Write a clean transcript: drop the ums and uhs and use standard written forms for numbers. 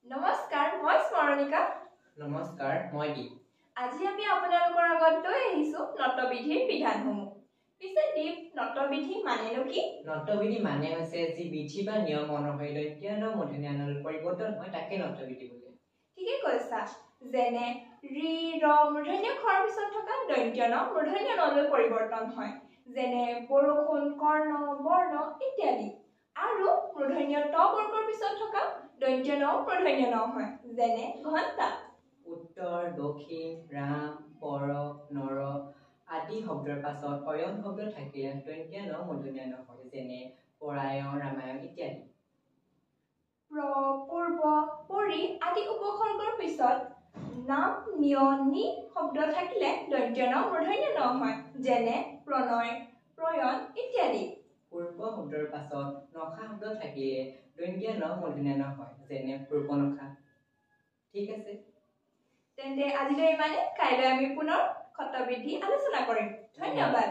নমস্কাৰ মই স্মৰণিকা নমস্কাৰ মই দীপ আজি আমি আপোনালোকৰ আগত লৈ আহিছো নটবিধিৰ বিধানসমূহ পিছে দীপ নটবিধি মানেনো কি নটবিধি মানে হৈছে যি বিধি বা নিয়ম অনুসৰি দন্ত্য ন মূৰ্ধন্য ণৰ পৰিৱৰ্তন হয় তাকে নটবিধি বোলে ঠিকে কৈছা যেনে ৰি ৰ মূৰ্ধন্য খৰ পিছত থকা দন্ত্য ন মূৰ্ধন্য নলৈ পৰিৱৰ্তন হয় যেনে বৰষুণ কৰ্ণ বৰ্ণ ইত্যাদি আৰু মূৰ্ধন্য ত বৰ্গৰ পিছত থকা দন্ত্য ন মূৰ্ধন্য ন হয় যেনে ঘণ্টা উত্তৰ দক্ষিণ ৰাম পৰ নৰ আদি শব্দৰ পাছত অয়ন শব্দ থাকিলে দন্ত্য ন মূৰ্ধন্য ন হয় যেনে পৰায়ণ ৰামায়ণ ইত্যাদি পূৰ্ব পৰি আদি উপসৰ্গৰ পিছত নাম নিয়নি শব্দ থাকিলে দন্ত্য ন মূৰ্ধন্য ন হয় যেনে প্ৰণয় প্ৰয়ণ ইত্যাদি পূৰ্ব শব্দৰ পাছত নখা শব্দ থাকিলে দন্ত্য ন মূৰ্ধন্য ন হয় যেনে পূৰ্বনখা ঠিক আছে তেন্তে আজিলৈ ইমানে কাইলৈ আমি পুনৰ নটবিধি আলোচনা কৰিম ধন্যবাদ